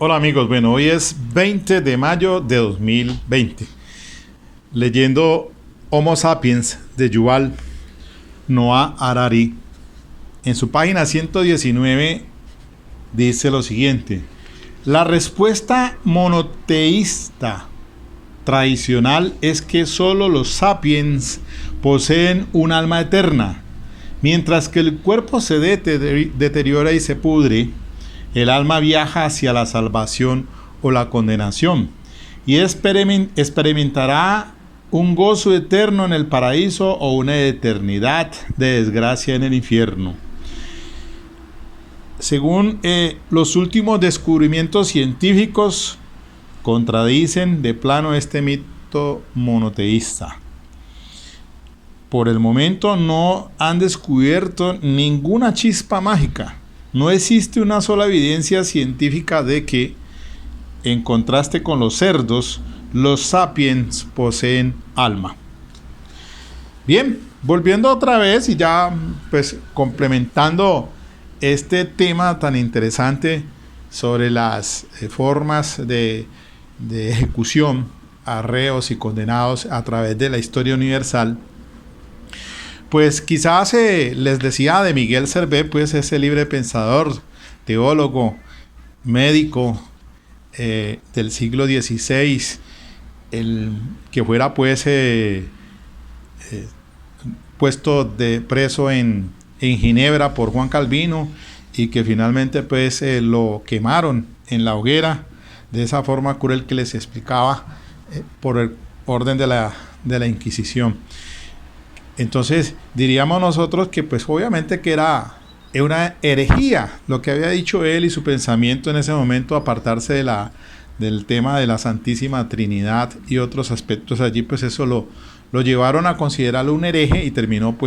Hola amigos, bueno, hoy es 20 de mayo de 2020. Leyendo Homo Sapiens de Yuval Noah Harari, en su página 119 dice lo siguiente: la respuesta monoteísta tradicional es que solo los sapiens poseen un alma eterna. Mientras que el cuerpo se deteriora y se pudre, el alma viaja hacia la salvación o la condenación y experimentará un gozo eterno en el paraíso o una eternidad de desgracia en el infierno. Según los últimos descubrimientos científicos, contradicen de plano este mito monoteísta. Por el momento no han descubierto ninguna chispa mágica. No existe una sola evidencia científica de que, en contraste con los cerdos, los sapiens poseen alma. Bien, volviendo otra vez y ya pues complementando este tema tan interesante sobre las formas de ejecución a reos y condenados a través de la historia universal, pues quizás les decía de Miguel Servet, pues ese libre pensador, teólogo, médico del siglo XVI, el que fuera pues puesto de preso en Ginebra por Juan Calvino y que finalmente pues lo quemaron en la hoguera de esa forma cruel que les explicaba por el orden de la Inquisición. Entonces diríamos nosotros que pues obviamente que era una herejía lo que había dicho él y su pensamiento en ese momento, apartarse del tema de la Santísima Trinidad y otros aspectos allí, pues eso lo llevaron a considerarlo un hereje y terminó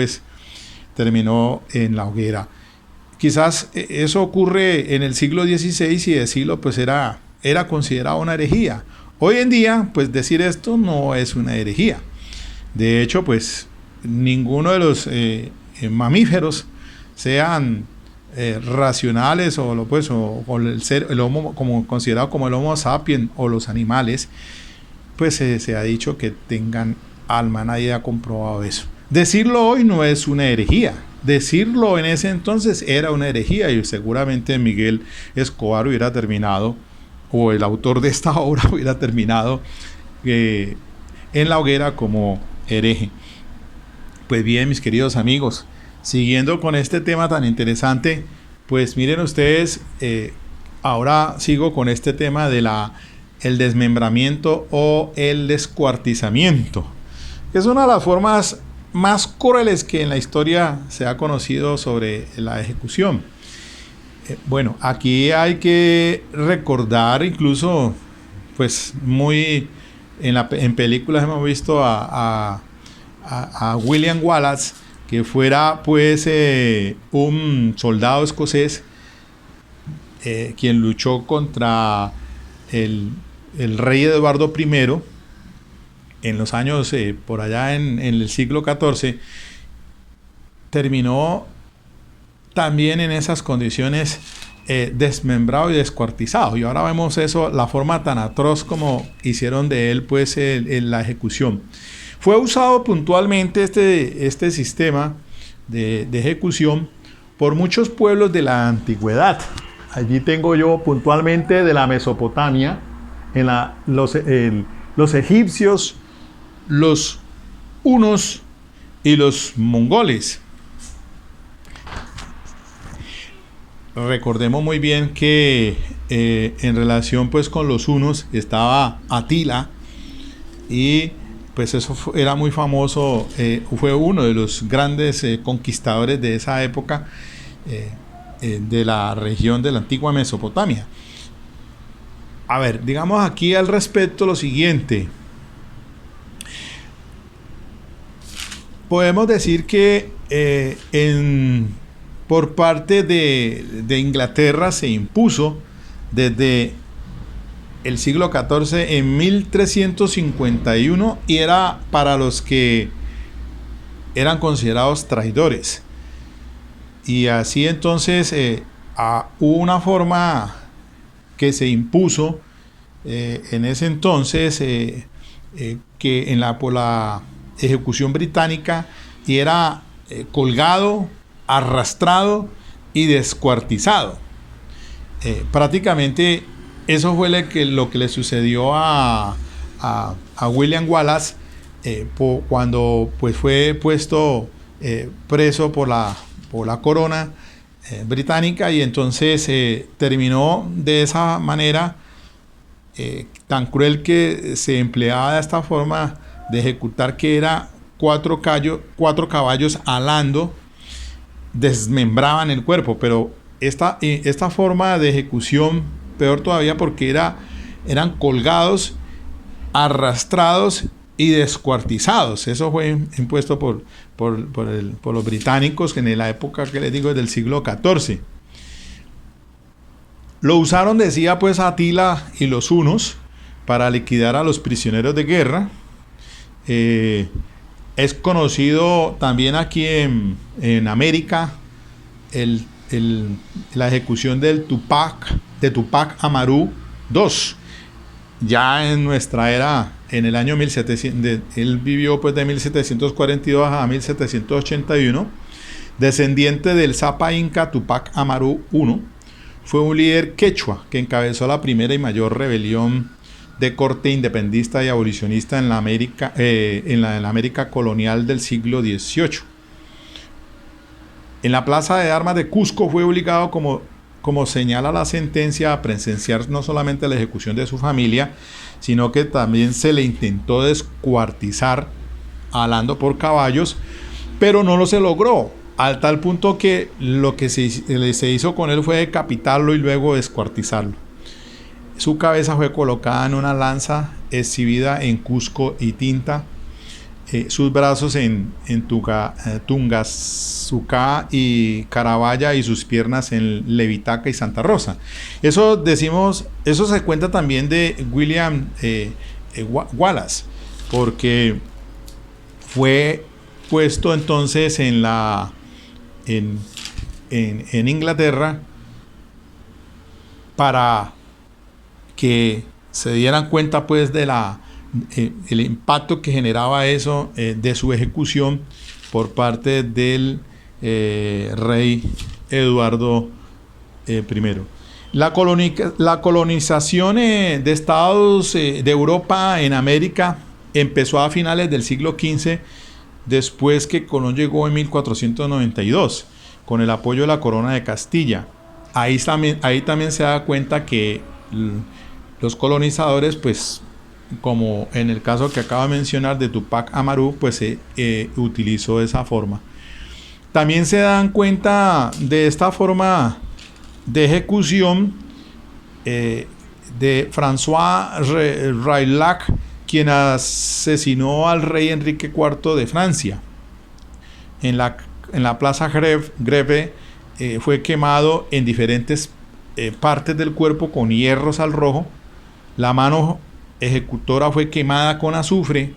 en la hoguera. Quizás eso ocurre en el siglo XVI y decirlo pues era considerado una herejía. Hoy en día pues decir esto no es una herejía. De hecho pues ninguno de los mamíferos, sean racionales o el homo, como considerado como el Homo sapiens, o los animales, pues se ha dicho que tengan alma. Nadie ha comprobado eso. Decirlo hoy no es una herejía. Decirlo en ese entonces era una herejía y seguramente Miguel Escobar hubiera terminado, o el autor de esta obra hubiera terminado en la hoguera como hereje. Pues bien, mis queridos amigos, siguiendo con este tema tan interesante, pues miren ustedes, ahora sigo con este tema de el desmembramiento o el descuartizamiento, que es una de las formas más crueles que en la historia se ha conocido sobre la ejecución. Bueno, aquí hay que recordar, incluso, pues muy en películas hemos visto a William Wallace, que fuera pues un soldado escocés quien luchó contra el rey Eduardo I en los años por allá en el siglo XIV. Terminó también en esas condiciones desmembrado y descuartizado, y ahora vemos eso, la forma tan atroz como hicieron de él pues en la ejecución. Fue usado puntualmente este sistema de ejecución por muchos pueblos de la antigüedad. Allí tengo yo puntualmente de la Mesopotamia, los egipcios, los hunos y los mongoles. Recordemos muy bien que en relación pues con los hunos estaba Atila, y pues eso era muy famoso, fue uno de los grandes conquistadores de esa época de la región de la antigua Mesopotamia. A ver, digamos aquí al respecto lo siguiente. Podemos decir que por parte de Inglaterra se impuso desde el siglo XIV en 1351 y era para los que eran considerados traidores. Y así entonces hubo una forma que se impuso en ese entonces, que por la ejecución británica, y era colgado, arrastrado y descuartizado. Prácticamente eso fue lo que le sucedió a William Wallace cuando pues fue puesto preso por la corona británica, y entonces terminó de esa manera tan cruel, que se empleaba esta forma de ejecutar, que era cuatro caballos alando desmembraban el cuerpo. Pero esta forma de ejecución, peor todavía, porque eran colgados, arrastrados y descuartizados. Eso fue impuesto por los británicos en la época que les digo, del siglo XIV. Lo usaron, decía pues Atila y los hunos, para liquidar a los prisioneros de guerra. Es conocido también aquí en América la ejecución de Tupac Amaru II, ya en nuestra era, en el año 1700. Él vivió pues de 1742 a 1781, descendiente del Zapa Inca Tupac Amaru I. Fue un líder quechua que encabezó la primera y mayor rebelión de corte independentista y abolicionista en la América colonial del siglo XVIII. En la plaza de armas de Cusco fue obligado, como señala la sentencia, a presenciar no solamente la ejecución de su familia, sino que también se le intentó descuartizar alando por caballos, pero no se logró, al tal punto que lo que se hizo con él fue decapitarlo y luego descuartizarlo. Su cabeza fue colocada en una lanza exhibida en Cusco y Tinta, sus brazos en Tungazuca y Carabaya, y sus piernas en Levitaca y Santa Rosa. Eso se cuenta también de William Wallace, porque fue puesto entonces en Inglaterra para que se dieran cuenta pues de el impacto que generaba eso, de su ejecución por parte del rey Eduardo I. La colonización de estados de Europa en América empezó a finales del siglo XV, después que Colón llegó en 1492 con el apoyo de la corona de Castilla. Ahí también se da cuenta que los colonizadores, pues, como en el caso que acabo de mencionar de Tupac Amaru, pues se utilizó esa forma. También se dan cuenta de esta forma de ejecución de François Rilhac, quien asesinó al rey Enrique IV de Francia. En la plaza Greve fue quemado en diferentes partes del cuerpo con hierros al rojo. La mano ejecutora fue quemada con azufre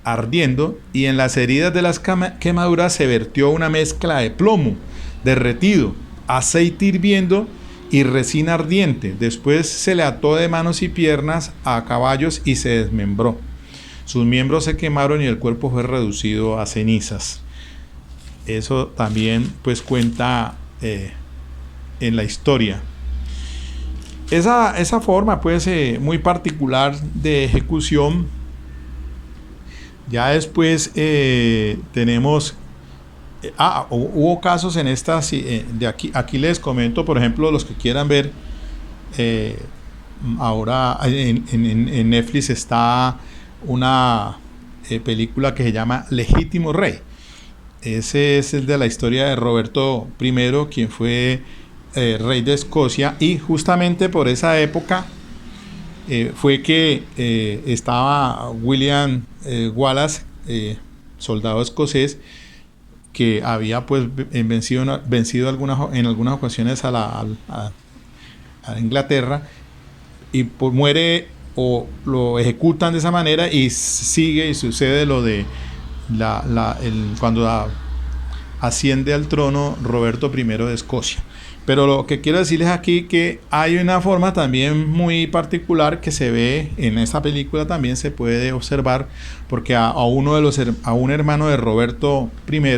ardiendo, y en las heridas de las quemaduras se vertió una mezcla de plomo derretido, aceite hirviendo y resina ardiente. Después se le ató de manos y piernas a caballos y se desmembró. Sus miembros se quemaron y el cuerpo fue reducido a cenizas. Eso también pues cuenta en la historia. Esa forma pues muy particular de ejecución. Ya después tenemos hubo casos en estas de aquí les comento, por ejemplo, los que quieran ver, ahora en Netflix está una película que se llama Legítimo Rey. Ese es el de la historia de Roberto I, quien fue rey de Escocia, y justamente por esa época fue que estaba William Wallace, soldado escocés, que había pues vencido en algunas ocasiones a Inglaterra, y pues muere o lo ejecutan de esa manera, y sigue y sucede lo de cuando asciende al trono Roberto I de Escocia. Pero lo que quiero decirles aquí que hay una forma también muy particular que se ve en esta película, también se puede observar, porque a un hermano de Roberto I,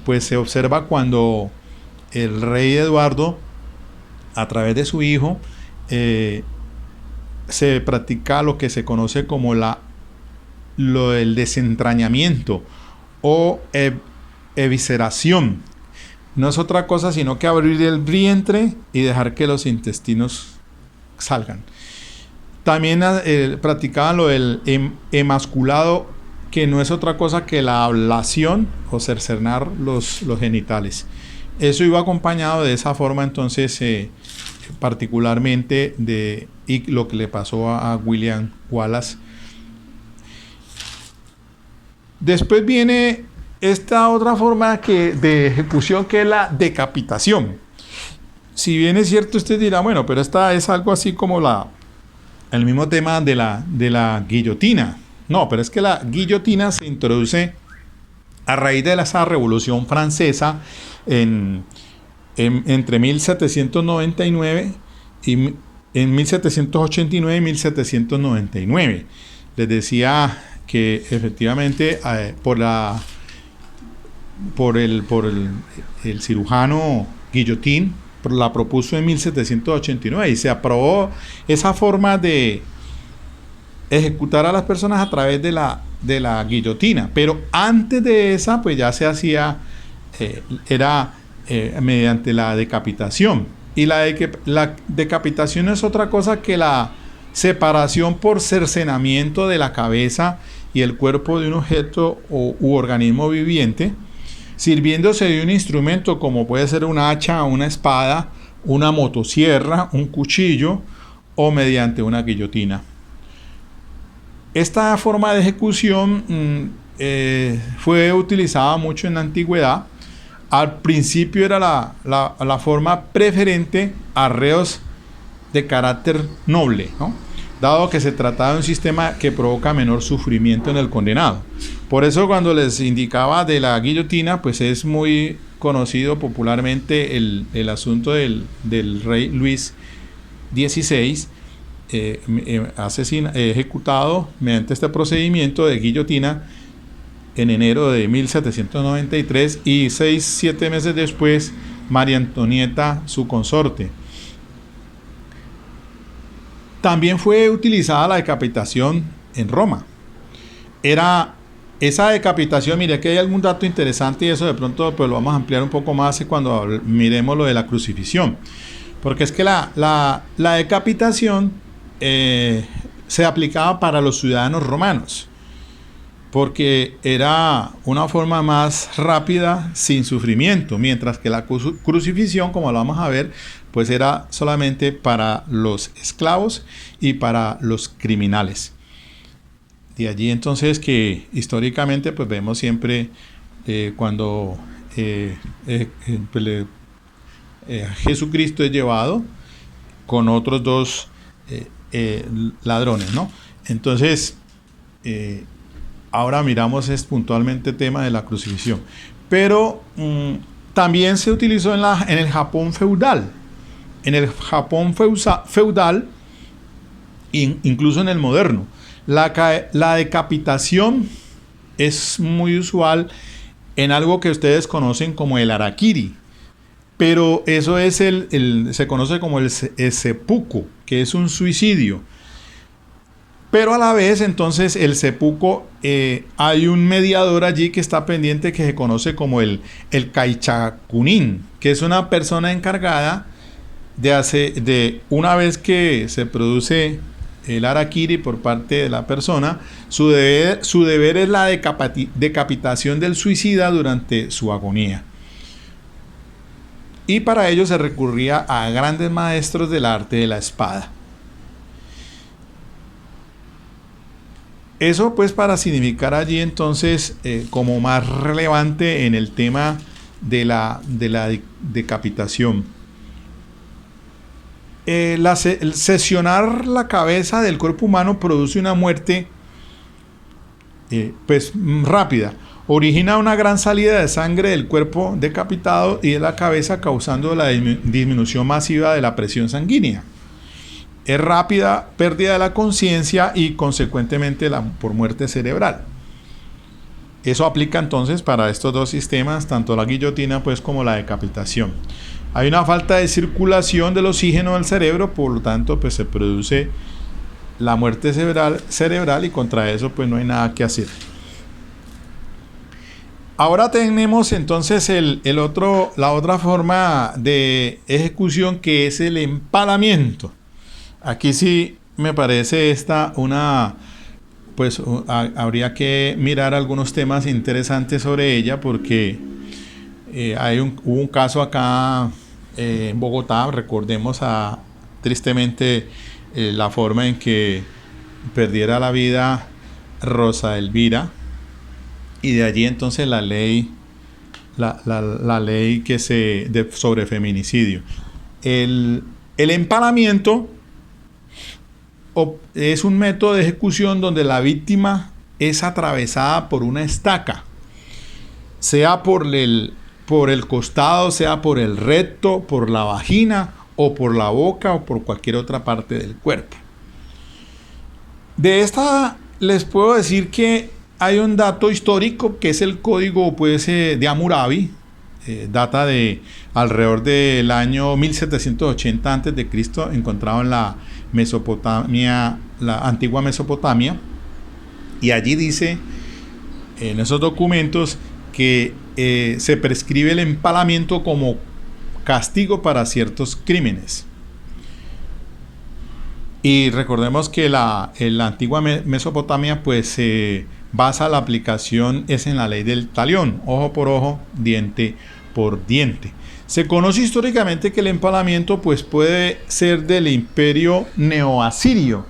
pues se observa cuando el rey Eduardo, a través de su hijo, se practica lo que se conoce como el desentrañamiento o evisceración. No es otra cosa sino que abrir el vientre y dejar que los intestinos salgan. También practicaban lo del emasculado, que no es otra cosa que la ablación o cercenar los genitales. Eso iba acompañado de esa forma, entonces, particularmente y lo que le pasó a William Wallace. Después viene esta otra forma de ejecución, que es la decapitación. Si bien es cierto, usted dirá, bueno, pero esta es algo así como el mismo tema de la guillotina. No, pero es que la guillotina se introduce a raíz de esa Revolución Francesa entre 1799 y en 1789 y 1799. Les decía que efectivamente por el cirujano Guillotin la propuso en 1789 y se aprobó esa forma de ejecutar a las personas a través de la guillotina. Pero antes de esa, pues ya se hacía, mediante la decapitación. Y la decapitación no es otra cosa que la separación por cercenamiento de la cabeza y el cuerpo de un objeto u organismo viviente, sirviéndose de un instrumento como puede ser un hacha, una espada, una motosierra, un cuchillo o mediante una guillotina. Esta forma de ejecución fue utilizada mucho en la antigüedad. Al principio era la forma preferente a reos de carácter noble, ¿no?, dado que se trataba de un sistema que provoca menor sufrimiento en el condenado. Por eso, cuando les indicaba de la guillotina, pues es muy conocido popularmente el asunto del rey Luis XVI, ejecutado mediante este procedimiento de guillotina en enero de 1793, y 6-7 meses después María Antonieta, su consorte. También fue utilizada la decapitación en Roma. Esa decapitación, mire que hay algún dato interesante, y eso de pronto pues lo vamos a ampliar un poco más cuando miremos lo de la crucifixión. Porque es que la decapitación se aplicaba para los ciudadanos romanos, porque era una forma más rápida, sin sufrimiento, mientras que la crucifixión, como lo vamos a ver, pues era solamente para los esclavos y para los criminales. De allí entonces que históricamente pues vemos siempre cuando Jesucristo es llevado con otros dos ladrones, ¿no? Entonces, ahora miramos puntualmente el tema de la crucifixión. Pero también se utilizó en el Japón feudal. En el Japón feudal, incluso en el moderno, la decapitación es muy usual en algo que ustedes conocen como el harakiri. Pero eso es se conoce como el seppuku, que es un suicidio. Pero a la vez, entonces, el seppuku, hay un mediador allí que está pendiente, que se conoce como el kaichakunin, que es una persona encargada de una vez que se produce el harakiri por parte de la persona, su deber es la decapitación del suicida durante su agonía. Y para ello se recurría a grandes maestros del arte de la espada. Eso pues para significar allí entonces como más relevante en el tema de la decapitación. El sesionar la cabeza del cuerpo humano produce una muerte pues rápida. Origina una gran salida de sangre del cuerpo decapitado y de la cabeza, causando la disminución masiva de la presión sanguínea. Es rápida pérdida de la conciencia y consecuentemente por muerte cerebral. Eso aplica entonces para estos dos sistemas, tanto la guillotina pues como la decapitación. Hay una falta de circulación del oxígeno del cerebro, por lo tanto pues se produce la muerte cerebral y contra eso pues no hay nada que hacer. Ahora tenemos entonces la otra forma de ejecución, que es el empalamiento. Aquí sí me parece habría que mirar algunos temas interesantes sobre ella, porque hubo un caso acá en Bogotá. Recordemos tristemente la forma en que perdiera la vida Rosa Elvira, y de allí entonces la ley sobre feminicidio. El empalamiento es un método de ejecución donde la víctima es atravesada por una estaca, sea por el costado, sea por el recto, por la vagina, o por la boca, o por cualquier otra parte del cuerpo. De esta les puedo decir que hay un dato histórico, que es el código de Hammurabi. Data de alrededor del año 1780 a.C., encontrado en la Mesopotamia, la antigua Mesopotamia, y allí dice en esos documentos que se prescribe el empalamiento como castigo para ciertos crímenes. Y recordemos que la antigua Mesopotamia pues se basa la aplicación es en la ley del talión, ojo por ojo, diente por diente. Se conoce históricamente que el empalamiento pues puede ser del imperio neoasirio,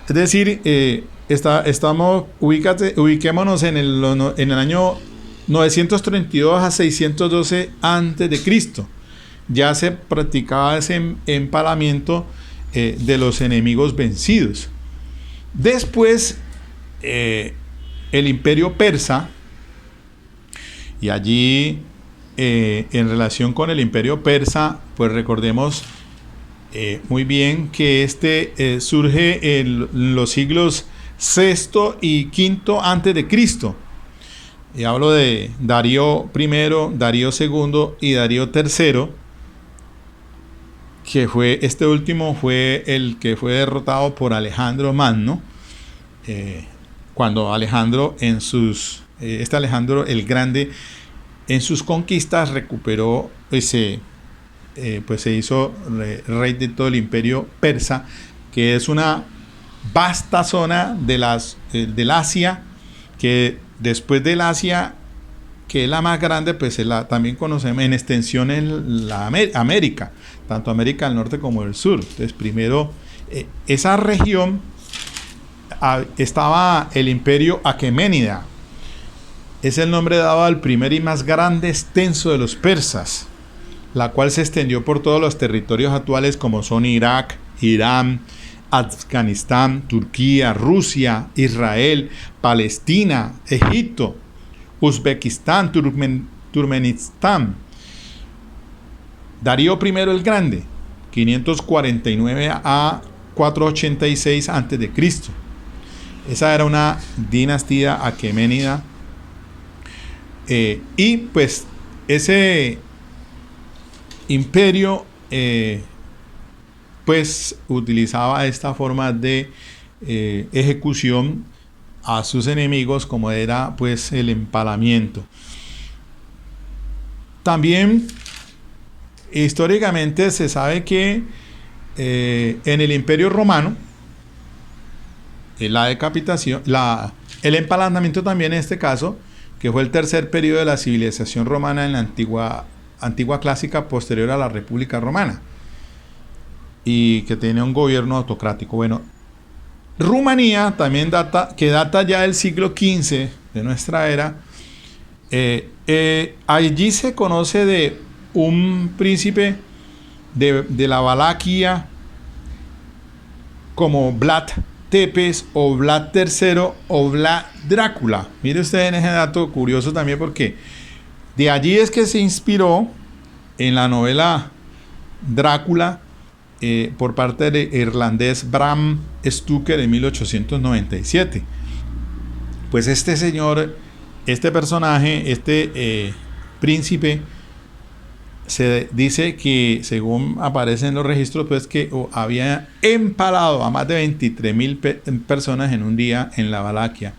es decir, ubiquémonos en el año 932 a 612 a.C. Ya se practicaba ese empalamiento de los enemigos vencidos. Después el imperio persa, y allí en relación con el imperio persa pues recordemos muy bien que surge en los siglos VI y V antes de Cristo, y hablo de Darío I, Darío II y Darío III, que este último fue el que fue derrotado por Alejandro Magno, cuando Alejandro Alejandro el Grande en sus conquistas recuperó se hizo rey de todo el imperio persa, que es una vasta zona del Asia, que después del Asia, que es la más grande, pues también conocemos en extensión en la América, tanto América del Norte como del Sur. Entonces primero esa región estaba el imperio Aqueménida. Es el nombre dado al primer y más grande extenso de los persas, la cual se extendió por todos los territorios actuales como son Irak, Irán, Afganistán, Turquía, Rusia, Israel, Palestina, Egipto, Uzbekistán, Turkmenistán. Darío I el Grande, 549 a 486 a.C. Esa era una dinastía aqueménida, y pues ese imperio pues utilizaba esta forma de ejecución a sus enemigos, como era pues el empalamiento. También históricamente se sabe que en el Imperio Romano la decapitación, el empalamiento también en este caso, que fue el tercer periodo de la civilización romana en la antigua clásica posterior a la República Romana, y que tenía un gobierno autocrático. Bueno, Rumanía también data ya del siglo XV de nuestra era. Allí se conoce de un príncipe de la Valaquia como Vlad Tepes o Vlad III o Vlad Drácula. Mire usted en ese dato curioso también, porque de allí es que se inspiró en la novela Drácula por parte del irlandés Bram Stoker en 1897. Pues este señor, este personaje, este príncipe, se dice que, según aparece en los registros, pues que había empalado a más de 23,000 personas en un día en la Valaquia.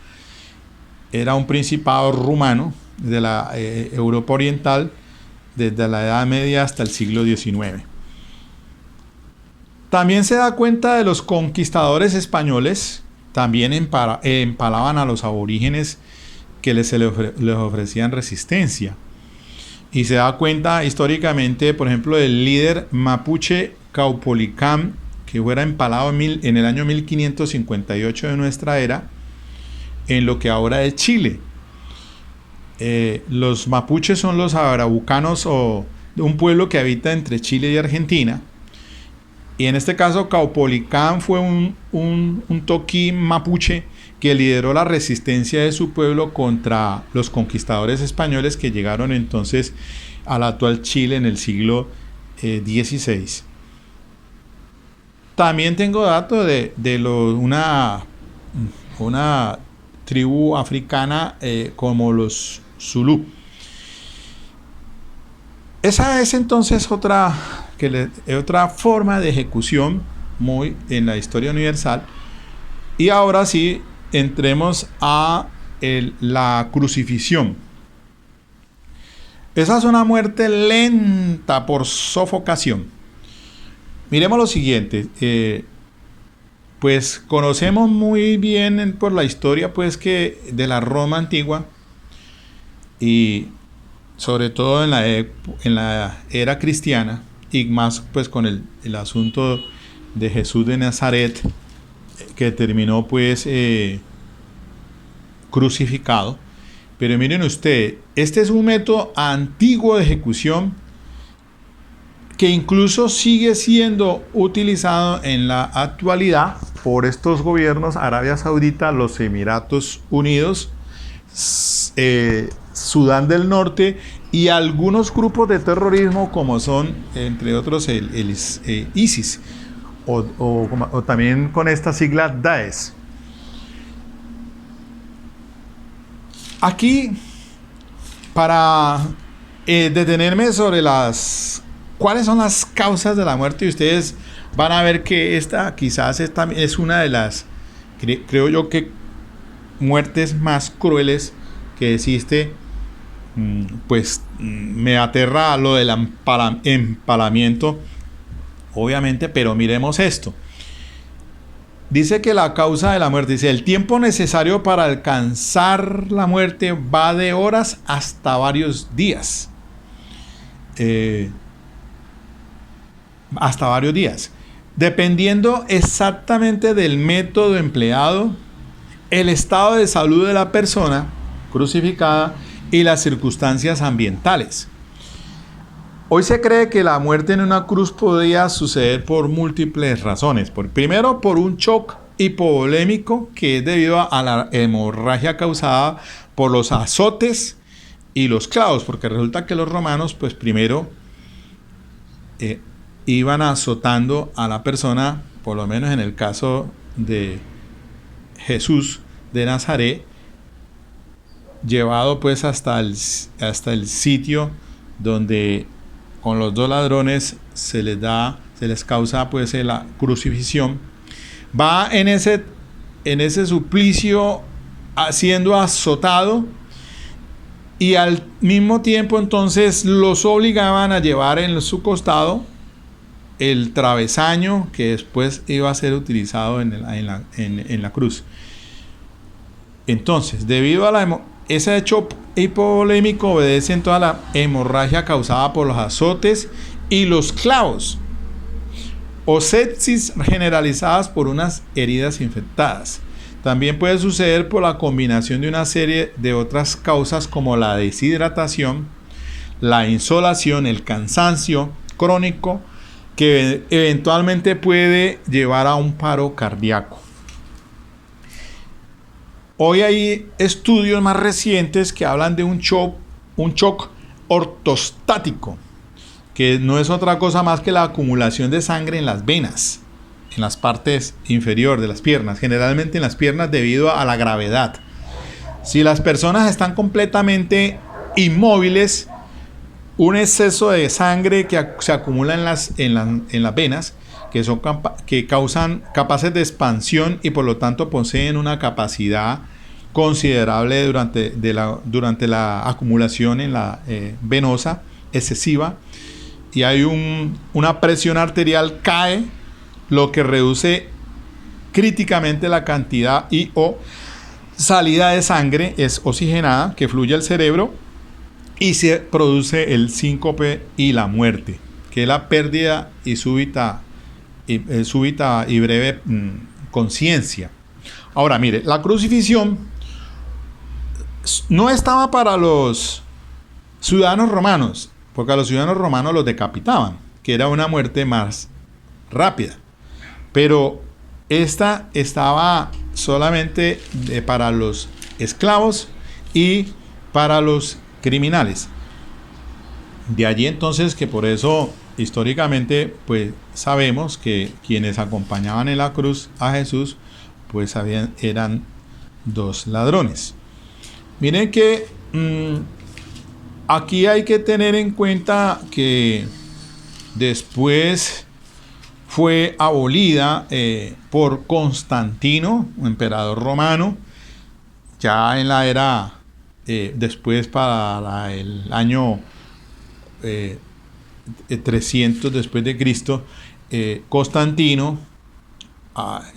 Era un principado rumano de la Europa Oriental desde la Edad Media hasta el siglo XIX. También se da cuenta de los conquistadores españoles, también empalaban a los aborígenes que les ofrecían resistencia. Y se da cuenta históricamente, por ejemplo, del líder mapuche Caupolicán, que fuera empalado en el año 1558 de nuestra era, en lo que ahora es Chile. Los mapuches son los araucanos, o un pueblo que habita entre Chile y Argentina. Y en este caso Caupolicán fue un toquí mapuche que lideró la resistencia de su pueblo contra los conquistadores españoles que llegaron entonces al actual Chile en el siglo XVI. También tengo datos de una tribu africana como los Zulú. Esa es entonces otra forma de ejecución muy en la historia universal. Y ahora sí, entremos a la crucifixión. Esa es una muerte lenta por sofocación. Miremos lo siguiente. Pues conocemos muy bien por la historia pues que de la Roma antigua, y sobre todo en la era cristiana, y más pues con el asunto de Jesús de Nazaret, que terminó pues crucificado. Pero miren ustedes, este es un método antiguo de ejecución que incluso sigue siendo utilizado en la actualidad por estos gobiernos: Arabia Saudita, los Emiratos Unidos, Sudán del Norte y algunos grupos de terrorismo como son, entre otros, el ISIS o también con esta sigla Daesh. Aquí, para detenerme sobre cuáles son las causas de la muerte, y ustedes van a ver que esta quizás es una de las, creo yo, que muertes más crueles que existe. Pues me aterra lo del empalamiento, obviamente, pero miremos esto. Dice que la causa de la muerte, dice: el tiempo necesario para alcanzar la muerte va de horas hasta varios días. Hasta varios días. Dependiendo exactamente del método empleado, el estado de salud de la persona crucificada y las circunstancias ambientales. Hoy se cree que la muerte en una cruz podría suceder por múltiples razones. Primero, por un shock hipovolémico, que es debido a la hemorragia causada por los azotes y los clavos, porque resulta que los romanos, pues primero iban azotando a la persona, por lo menos en el caso de Jesús de Nazaret, llevado pues hasta el sitio donde con los dos ladrones se les causa pues la crucifixión. Va en ese suplicio siendo azotado, y al mismo tiempo entonces los obligaban a llevar en su costado el travesaño que después iba a ser utilizado en la cruz. Entonces, debido a ese hecho hipovolémico, obedece en toda la hemorragia causada por los azotes y los clavos, o sepsis generalizadas por unas heridas infectadas. También puede suceder por la combinación de una serie de otras causas como la deshidratación, la insolación, el cansancio crónico, que eventualmente puede llevar a un paro cardíaco. Hoy hay estudios más recientes que hablan de un shock ortostático, que no es otra cosa más que la acumulación de sangre en las venas, en las partes inferior de las piernas, generalmente en las piernas debido a la gravedad. Si las personas están completamente inmóviles, un exceso de sangre que se acumula en las venas, que causan capaces de expansión y por lo tanto poseen una capacidad considerable durante la acumulación en la venosa excesiva, y hay una presión arterial cae, lo que reduce críticamente la cantidad y o salida de sangre es oxigenada que fluye al cerebro, y se produce el síncope y la muerte, que es la pérdida súbita y breve conciencia. Ahora mire, la crucifixión no estaba para los ciudadanos romanos, porque a los ciudadanos romanos los decapitaban, que era una muerte más rápida, pero esta estaba solamente para los esclavos y para los criminales. De allí entonces que por eso históricamente pues sabemos que quienes acompañaban en la cruz a Jesús pues eran dos ladrones. Miren que aquí hay que tener en cuenta que después fue abolida por Constantino, un emperador romano, ya en la era después para el año 300 después de Cristo. Constantino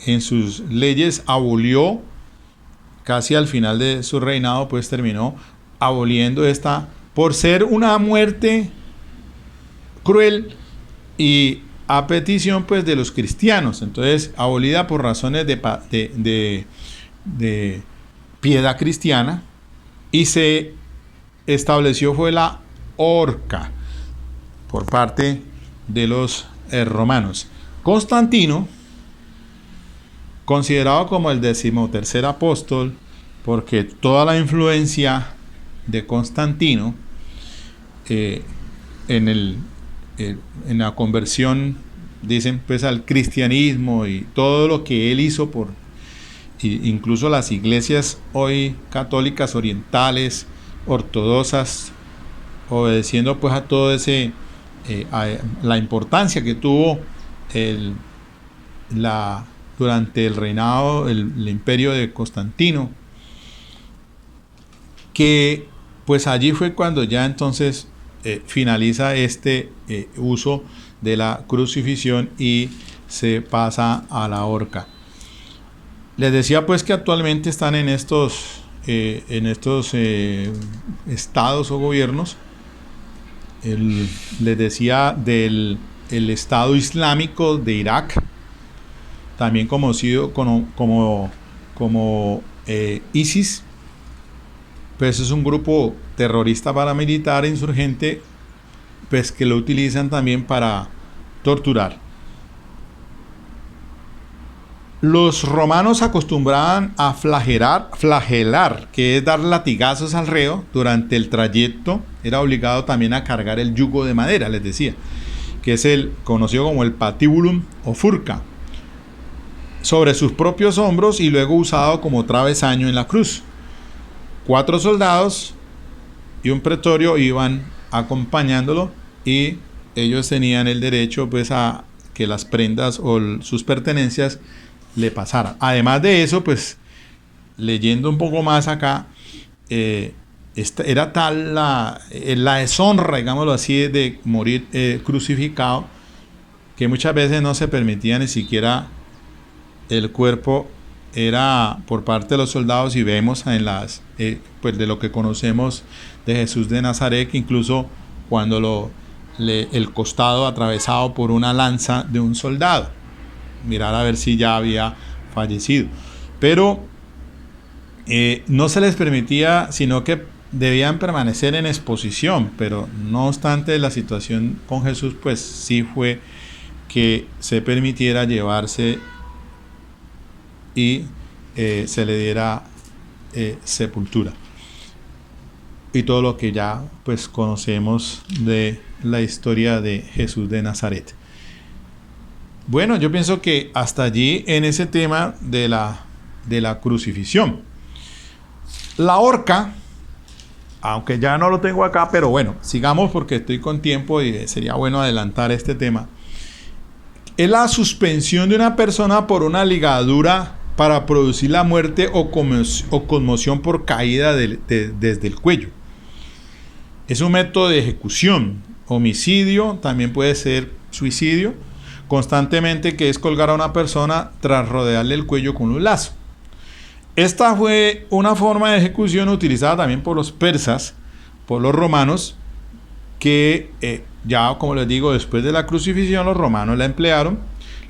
en sus leyes abolió, casi al final de su reinado, pues terminó aboliendo esta por ser una muerte cruel y a petición pues de los cristianos. Entonces abolida por razones de piedad cristiana, y se estableció fue la horca por parte de los romanos. Constantino, considerado como el 13º apóstol, porque toda la influencia de Constantino en la conversión, dicen pues, al cristianismo, y todo lo que él hizo incluso las iglesias hoy católicas orientales, ortodoxas, obedeciendo pues a todo ese la importancia que tuvo durante el reinado, el imperio de Constantino, que pues allí fue cuando ya entonces finaliza este uso de la crucifixión y se pasa a la horca. Les decía pues que actualmente están en estos estados o gobiernos. Les decía del Estado Islámico de Irak, también conocido como ISIS, pues es un grupo terrorista paramilitar insurgente, pues que lo utilizan también para torturar. Los romanos acostumbraban a flagelar, que es dar latigazos al reo durante el trayecto. Era obligado también a cargar el yugo de madera, les decía, que es el conocido como el patibulum o furca, sobre sus propios hombros, y luego usado como travesaño en la cruz. 4 soldados y un pretorio iban acompañándolo, y ellos tenían el derecho pues a que las prendas o sus pertenencias le pasaran. Además de eso, pues leyendo un poco más acá, era tal la deshonra, digámoslo así, de morir crucificado, que muchas veces no se permitía ni siquiera el cuerpo. Era por parte de los soldados, y vemos en pues de lo que conocemos de Jesús de Nazaret, que incluso cuando el costado atravesado por una lanza de un soldado, mirar a ver si ya había fallecido, pero no se les permitía, sino que debían permanecer en exposición. Pero no obstante, la situación con Jesús pues sí fue que se permitiera llevarse y se le diera sepultura. Y todo lo que ya pues conocemos de la historia de Jesús de Nazaret. Bueno, yo pienso que hasta allí en ese tema de la crucifixión. La horca, aunque ya no lo tengo acá, pero bueno, sigamos porque estoy con tiempo y sería bueno adelantar este tema. Es la suspensión de una persona por una ligadura para producir la muerte o conmoción por caída desde el cuello. Es un método de ejecución, homicidio, también puede ser suicidio, constantemente, que es colgar a una persona tras rodearle el cuello con un lazo. Esta fue una forma de ejecución utilizada también por los persas, por los romanos, que ya, como les digo, después de la crucifixión los romanos la emplearon.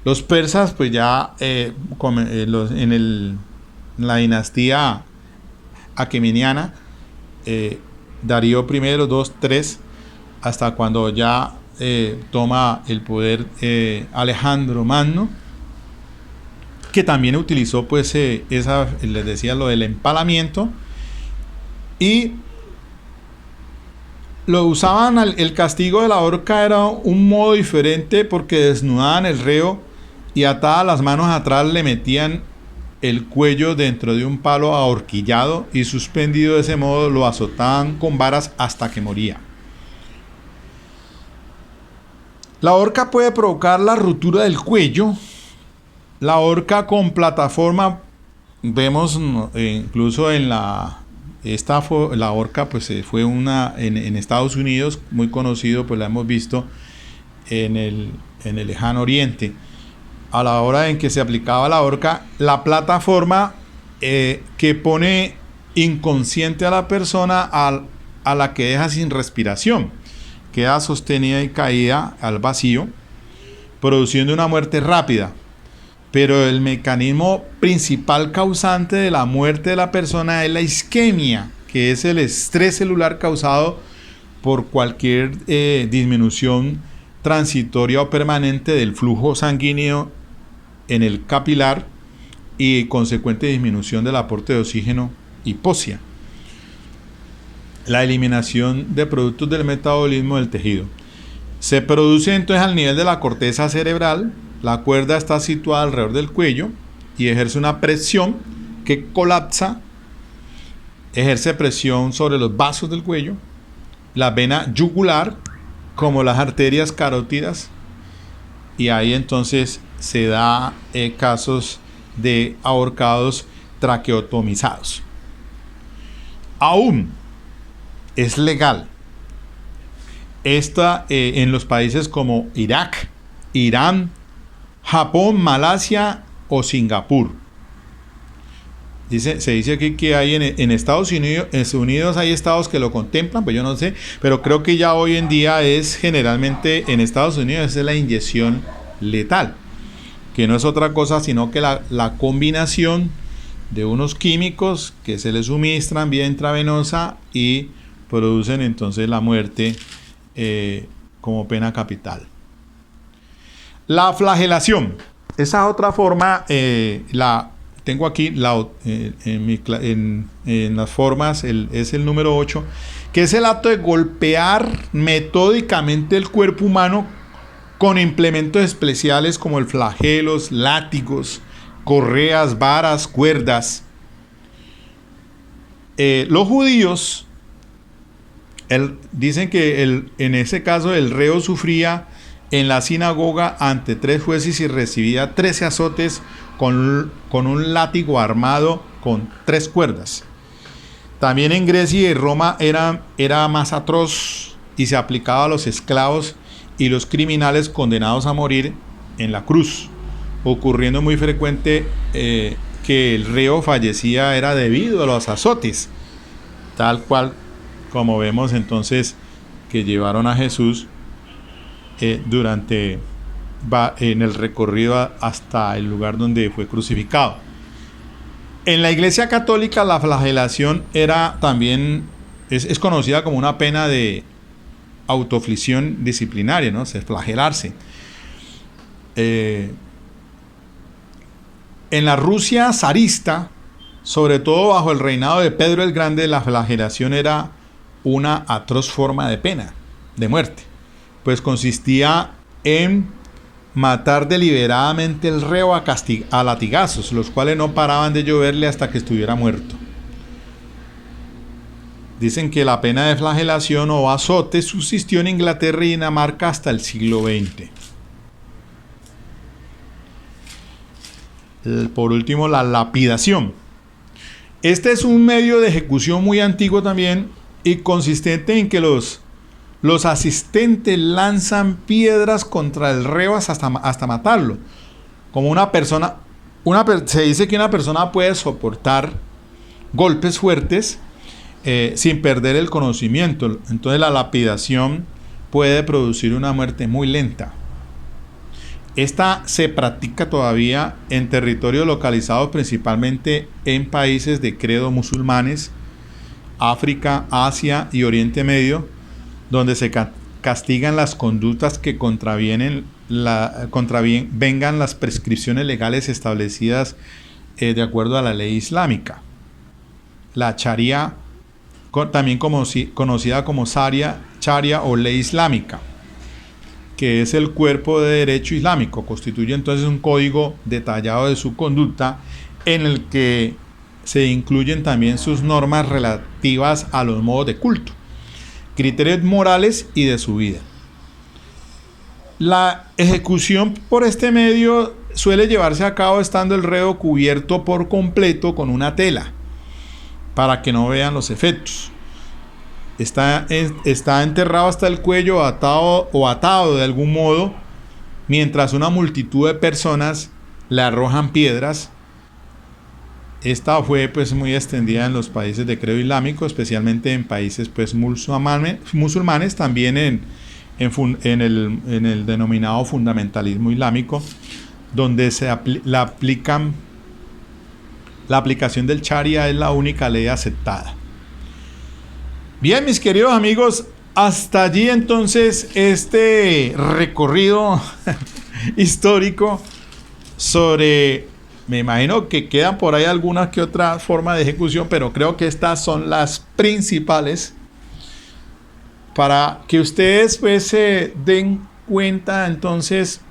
Los persas, pues ya en la dinastía aquemeniana, Darío I, II, III, hasta cuando ya toma el poder Alejandro Magno, que también utilizó pues les decía lo del empalamiento, y lo usaban. El castigo de la horca era un modo diferente porque desnudaban el reo y atadas las manos atrás le metían el cuello dentro de un palo ahorquillado y suspendido de ese modo lo azotaban con varas hasta que moría. La horca puede provocar la ruptura del cuello. La horca con plataforma, vemos incluso en la horca, pues fue una en Estados Unidos muy conocido, pues la hemos visto en el lejano oriente. A la hora en que se aplicaba la horca, la plataforma que pone inconsciente a la persona a la que deja sin respiración, queda sostenida y caída al vacío, produciendo una muerte rápida. Pero el mecanismo principal causante de la muerte de la persona es la isquemia, que es el estrés celular causado por cualquier disminución transitoria o permanente del flujo sanguíneo en el capilar y consecuente disminución del aporte de oxígeno, hipoxia. La eliminación de productos del metabolismo del tejido. Se produce entonces al nivel de la corteza cerebral. La cuerda está situada alrededor del cuello y ejerce una presión que colapsa, ejerce presión sobre los vasos del cuello, la vena yugular, como las arterias carótidas, y ahí entonces se da casos de ahorcados traqueotomizados. Aún es legal esta en los países como Irak, Irán, Japón, Malasia o Singapur. Se dice aquí que hay en Estados Unidos hay estados que lo contemplan, pues yo no sé, pero creo que ya hoy en día es generalmente en Estados Unidos es la inyección letal, que no es otra cosa sino que la combinación de unos químicos que se les suministran vía intravenosa y producen entonces la muerte como pena capital. La flagelación, esa otra forma, la tengo aquí en las formas, es el número 8, que es el acto de golpear metódicamente el cuerpo humano con implementos especiales como el flagelos, látigos, correas, varas, cuerdas. Los judíos dicen que en ese caso el reo sufría en la sinagoga ante 3 jueces y recibía 13 azotes con un látigo armado con 3 cuerdas. También en Grecia y Roma era más atroz y se aplicaba a los esclavos y los criminales condenados a morir en la cruz, ocurriendo muy frecuente que el reo fallecía era debido a los azotes, tal cual como vemos entonces que llevaron a Jesús en el recorrido hasta el lugar donde fue crucificado. En la Iglesia Católica la flagelación era también es conocida como una pena de autoaflicción disciplinaria, ¿no? Es flagelarse. En la Rusia zarista Sobre todo bajo el reinado de Pedro el Grande, la flagelación era una atroz forma de pena, de muerte, pues consistía en matar deliberadamente el reo a latigazos, los cuales no paraban de lloverle hasta que estuviera muerto. Dicen que la pena de flagelación o azote subsistió en Inglaterra y Dinamarca hasta el siglo XX. Por último, la lapidación. Este es un medio de ejecución muy antiguo también y consistente en que los asistentes lanzan piedras contra el reo hasta matarlo. Como una persona, se dice que una persona puede soportar golpes fuertes sin perder el conocimiento. Entonces la lapidación puede producir una muerte muy lenta. Esta se practica todavía en territorios localizados principalmente en países de credo musulmanes, África, Asia y Oriente Medio, donde se castigan las conductas que contravengan las prescripciones legales establecidas de acuerdo a la ley islámica. La Sharia, también conocida como Sharia o ley islámica, que es el cuerpo de derecho islámico, constituye entonces un código detallado de su conducta en el que se incluyen también sus normas relativas a los modos de culto, criterios morales y de su vida. La ejecución por este medio suele llevarse a cabo estando el reo cubierto por completo con una tela para que no vean los efectos. Está enterrado hasta el cuello atado de algún modo, mientras una multitud de personas le arrojan piedras. Esta fue pues muy extendida en los países de credo islámico, especialmente en países pues musulmanes, también en el denominado fundamentalismo islámico, donde la aplicación del Sharia es la única ley aceptada. Bien, mis queridos amigos, hasta allí entonces este recorrido histórico sobre, me imagino que quedan por ahí algunas que otras formas de ejecución, pero creo que estas son las principales para que ustedes pues se den cuenta entonces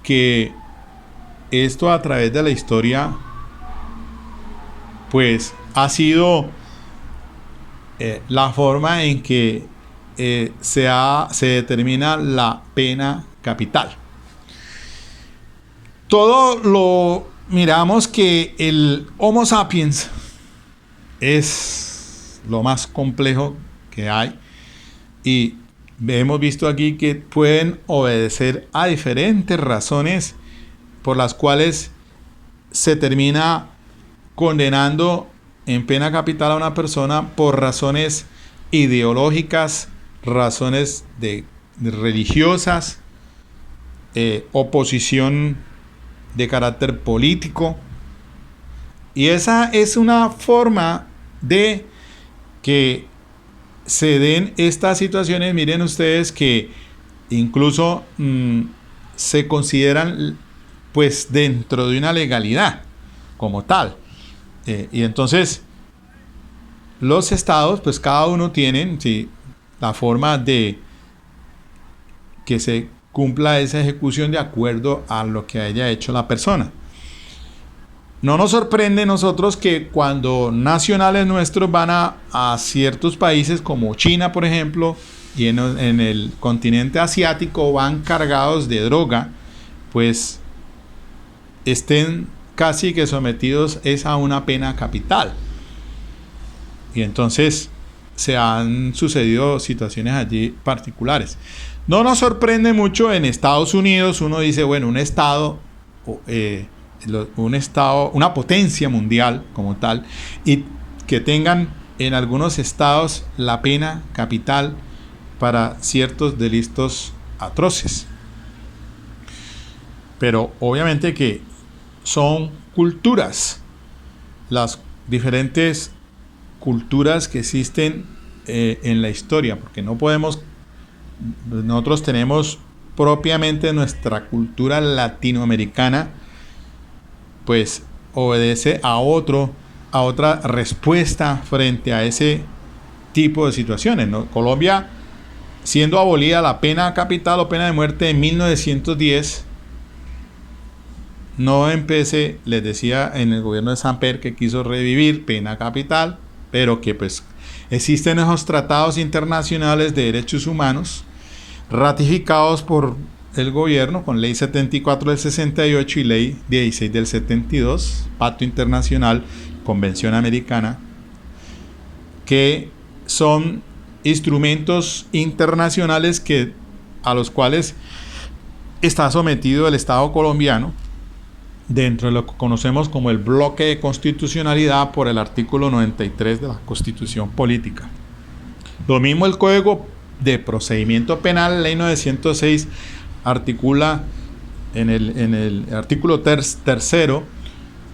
que esto a través de la historia pues ha sido la forma en que se determina la pena capital. Todo lo miramos que el Homo sapiens es lo más complejo que hay y hemos visto aquí que pueden obedecer a diferentes razones por las cuales se termina condenando en pena capital a una persona por razones ideológicas, razones religiosas, oposición de carácter político. Y esa es una forma de que se den estas situaciones. Miren ustedes que incluso se consideran pues dentro de una legalidad como tal. Y entonces los estados, pues cada uno tienen la forma de que se cumpla esa ejecución de acuerdo a lo que haya hecho la persona. No nos sorprende nosotros que cuando nacionales nuestros van a ciertos países como China, por ejemplo, y en el continente asiático van cargados de droga, pues estén casi que sometidos a una pena capital. Y entonces se han sucedido situaciones allí particulares. No nos sorprende mucho en Estados Unidos. Uno dice, bueno, un estado, una potencia mundial como tal, y que tengan en algunos estados la pena capital para ciertos delitos atroces. Pero obviamente que son culturas, las diferentes culturas que existen en la historia, porque no podemos, nosotros tenemos propiamente nuestra cultura latinoamericana, pues obedece a otra respuesta frente a ese tipo de situaciones, ¿no? Colombia, siendo abolida la pena capital o pena de muerte en 1910, no empecé, les decía, en el gobierno de Samper, que quiso revivir pena capital, pero que pues existen esos tratados internacionales de derechos humanos ratificados por el gobierno con ley 74 del 68 y ley 16 del 72, Pacto Internacional, Convención Americana, que son instrumentos internacionales a los cuales está sometido el Estado colombiano dentro de lo que conocemos como el bloque de constitucionalidad por el artículo 93 de la Constitución Política. Lo mismo el Código de Procedimiento Penal, ley 906, articula en el artículo tercero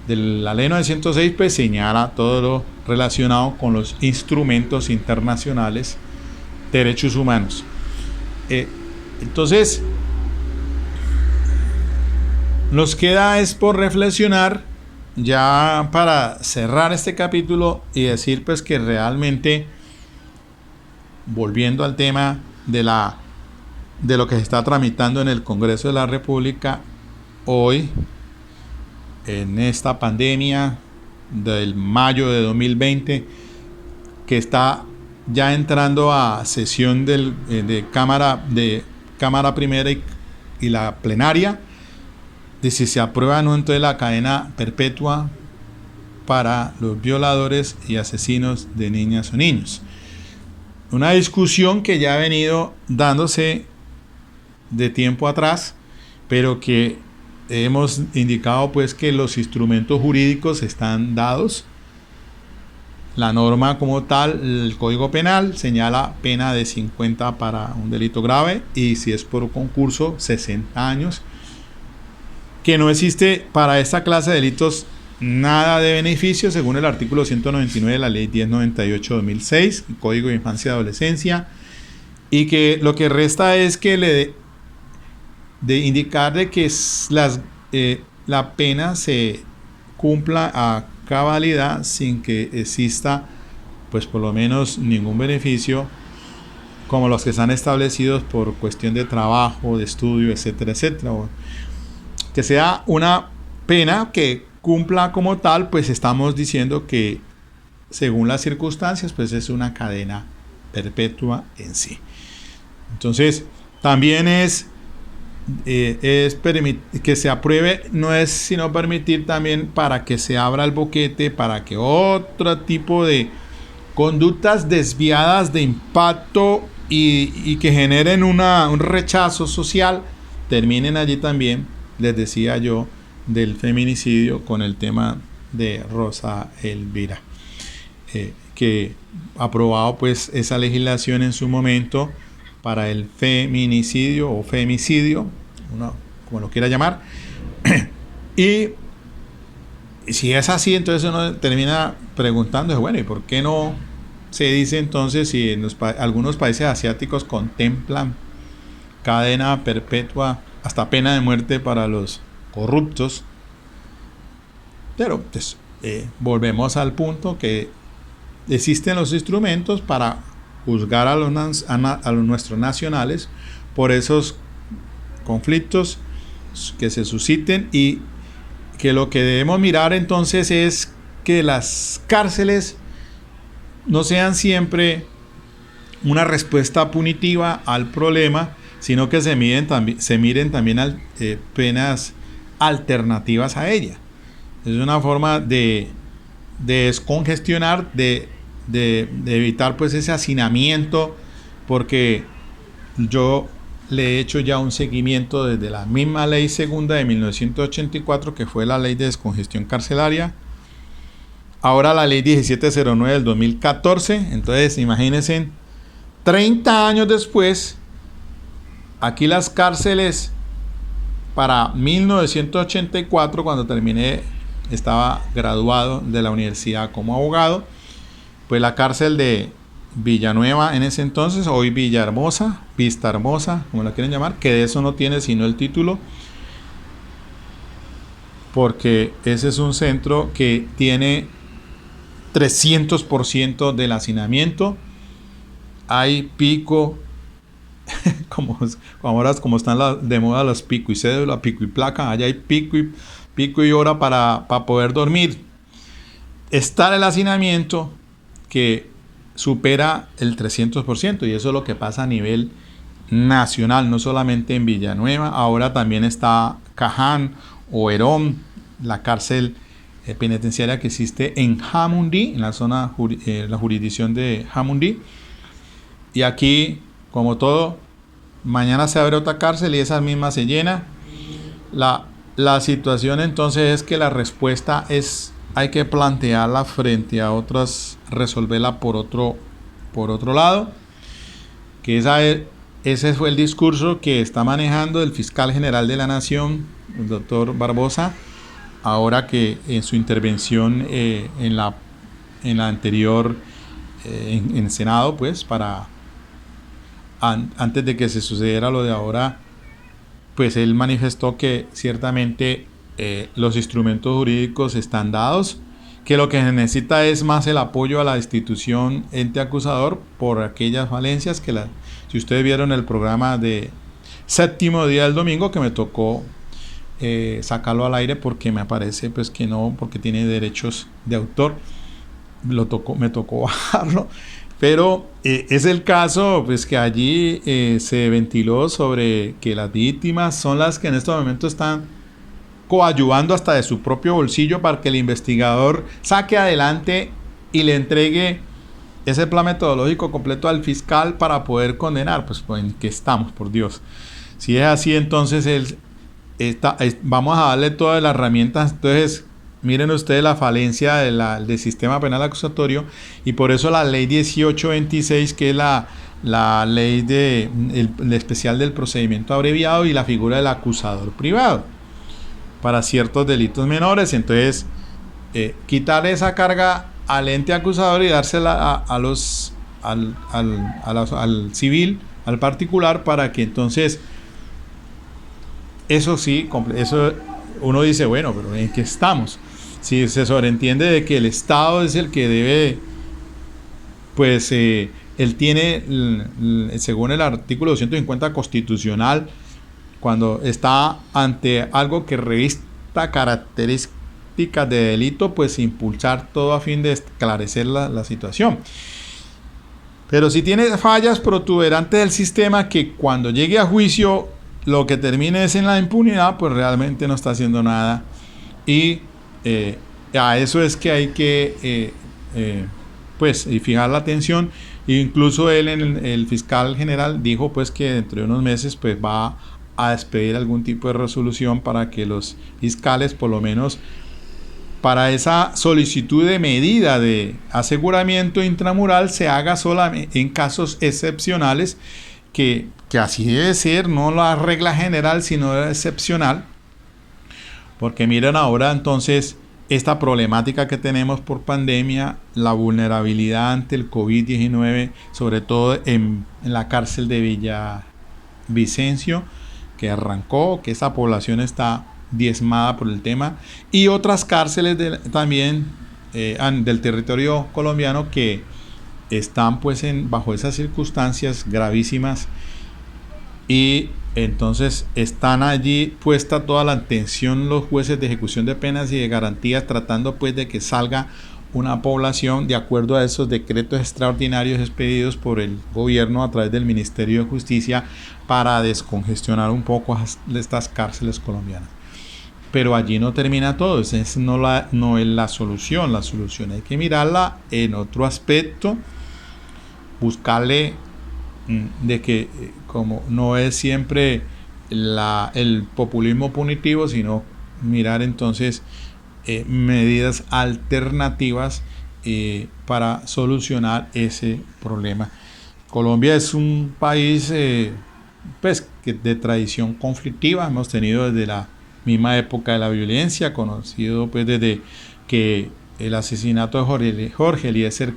de la ley 906, pues señala todo lo relacionado con los instrumentos internacionales de derechos humanos. Entonces, nos queda es por reflexionar ya para cerrar este capítulo y decir pues que realmente, volviendo al tema de lo que se está tramitando en el Congreso de la República hoy, en esta pandemia del mayo de 2020, que está ya entrando a sesión de Cámara Primera y la plenaria, de si se aprueba o no entonces la cadena perpetua para los violadores y asesinos de niñas o niños. Una discusión que ya ha venido dándose de tiempo atrás, pero que hemos indicado pues que los instrumentos jurídicos están dados. La norma como tal, el Código Penal, señala pena de 50 para un delito grave y si es por concurso 60 años. Que no existe para esta clase de delitos nada de beneficio según el artículo 199 de la ley 1098/2006, el Código de Infancia y Adolescencia, y que lo que resta es que de indicar de que la pena se cumpla a cabalidad sin que exista pues por lo menos ningún beneficio como los que están establecidos por cuestión de trabajo, de estudio, etcétera, etcétera. Que sea una pena que cumpla como tal, pues estamos diciendo que según las circunstancias pues es una cadena perpetua en sí. Entonces también que se apruebe, no es sino permitir también para que se abra el boquete, para que otro tipo de conductas desviadas de impacto y que generen un rechazo social terminen allí también. Les decía yo del feminicidio con el tema de Rosa Elvira, que aprobado pues esa legislación en su momento para el feminicidio o femicidio, como lo quiera llamar. Y si es así, entonces uno termina preguntando, bueno, ¿y por qué no se dice entonces si en algunos países asiáticos contemplan cadena perpetua hasta pena de muerte para los corruptos? Pero pues, volvemos al punto que existen los instrumentos para juzgar a nuestros nacionales por esos conflictos que se susciten, y que lo que debemos mirar entonces es que las cárceles no sean siempre una respuesta punitiva al problema, sino que se miren también penas alternativas a ella. Es una forma de descongestionar, de evitar pues ese hacinamiento, porque yo le he hecho ya un seguimiento desde la misma ley segunda de 1984, que fue la ley de descongestión carcelaria, ahora la ley 1709 del 2014, entonces imagínense, 30 años después, aquí las cárceles para 1984, cuando terminé, estaba graduado de la universidad como abogado, pues la cárcel de Villanueva en ese entonces, hoy Villahermosa, Vista Hermosa, como la quieren llamar, que de eso no tiene sino el título, porque ese es un centro que tiene 300% del hacinamiento. Hay pico, como ahora como están de moda los pico y cédula, pico y placa, allá hay pico y hora para poder dormir. Está el hacinamiento que supera el 300%, y eso es lo que pasa a nivel nacional, no solamente en Villanueva. Ahora también está Caján o Herón, la cárcel penitenciaria que existe en Jamundí, en la zona, la jurisdicción de Jamundí. Y aquí, como todo, mañana se abre otra cárcel y esa misma se llena. La situación entonces es que la respuesta es, hay que plantearla frente a otras, resolverla por otro lado, que ese fue el discurso que está manejando el fiscal general de la Nación, el doctor Barbosa, ahora que en su intervención en la anterior, en el Senado, pues antes de que se sucediera lo de ahora, pues él manifestó que ciertamente los instrumentos jurídicos están dados, que lo que se necesita es más el apoyo a la institución ente acusador por aquellas falencias que si ustedes vieron el programa de séptimo día del domingo, que me tocó sacarlo al aire porque me parece pues que no, porque tiene derechos de autor, me tocó bajarlo. Pero es el caso pues que allí se ventiló sobre que las víctimas son las que en este momento están coadyuvando hasta de su propio bolsillo para que el investigador saque adelante y le entregue ese plan metodológico completo al fiscal para poder condenar. Pues ¿en qué estamos, por Dios? Si es así, entonces vamos a darle todas las herramientas. Entonces, miren ustedes la falencia del sistema penal acusatorio, y por eso la ley 1826, que es la ley el especial del procedimiento abreviado, y la figura del acusador privado para ciertos delitos menores. Entonces, quitarle esa carga al ente acusador y dársela al civil, al particular, para que entonces, eso sí, eso uno dice, bueno, pero ¿en qué estamos? Si se sobreentiende de que el Estado es el que debe, pues él tiene, según el artículo 250 constitucional, cuando está ante algo que revista características de delito, pues impulsar todo a fin de esclarecer la situación. Pero si tiene fallas protuberantes del sistema, que cuando llegue a juicio lo que termine es en la impunidad, pues realmente no está haciendo nada. Y a eso es que hay que pues fijar la atención. Incluso el fiscal general dijo pues que dentro de unos meses pues va a expedir algún tipo de resolución para que los fiscales, por lo menos para esa solicitud de medida de aseguramiento intramural, se haga solamente en casos excepcionales, que así debe ser, no la regla general, sino excepcional. Porque miren ahora entonces esta problemática que tenemos por pandemia, la vulnerabilidad ante el COVID-19, sobre todo en la cárcel de Villavicencio, que arrancó, que esa población está diezmada por el tema, y otras cárceles también del territorio colombiano que están pues bajo esas circunstancias gravísimas, y entonces están allí puesta toda la atención los jueces de ejecución de penas y de garantías, tratando pues de que salga una población de acuerdo a esos decretos extraordinarios expedidos por el gobierno a través del Ministerio de Justicia para descongestionar un poco estas cárceles colombianas. Pero allí no termina todo, esa no es la solución. La solución hay que mirarla en otro aspecto, buscarle de que como no es siempre el populismo punitivo, sino mirar entonces medidas alternativas para solucionar ese problema. Colombia es un país pues de tradición conflictiva, hemos tenido desde la misma época de la violencia, conocido pues desde que el asesinato de Jorge Eliezer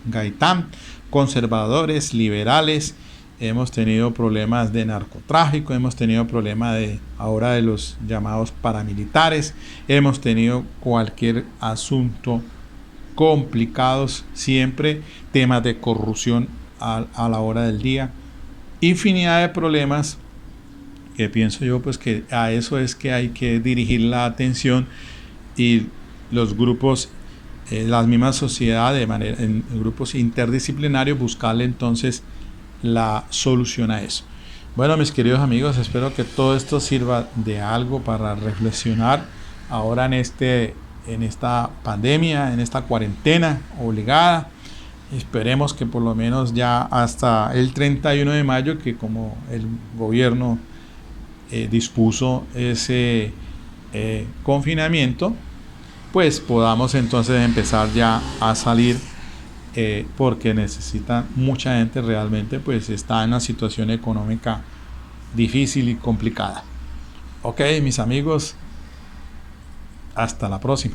Gaitán, conservadores, liberales hemos tenido problemas de narcotráfico, hemos tenido problemas ahora de los llamados paramilitares, hemos tenido cualquier asunto complicados, siempre temas de corrupción a la hora del día, infinidad de problemas que pienso yo pues que a eso es que hay que dirigir la atención, y los grupos, las mismas sociedades en grupos interdisciplinarios, buscarle entonces la solución a eso. Bueno, mis queridos amigos, espero que todo esto sirva de algo para reflexionar ahora en esta pandemia, en esta cuarentena obligada. Esperemos que por lo menos ya hasta el 31 de mayo, que como el gobierno dispuso ese confinamiento, pues podamos entonces empezar ya a salir, porque necesita mucha gente, realmente pues está en una situación económica difícil y complicada. Ok, mis amigos, hasta la próxima.